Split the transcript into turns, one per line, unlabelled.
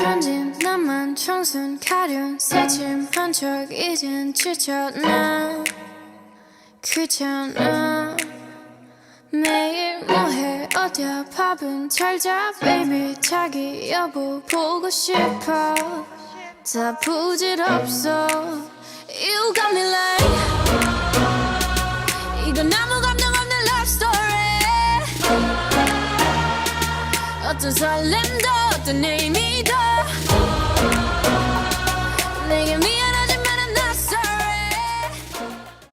던진 나만 청순 가련 새침한 척 이젠 지쳤나 귀찮아 매일 뭐해 어디야 밥은 잘자 baby 자기 여보 보고 싶어 다 부질없어 You got me like 이건 아무 감정 없는 love story 어떤 설렘도 어떤 의미도 내게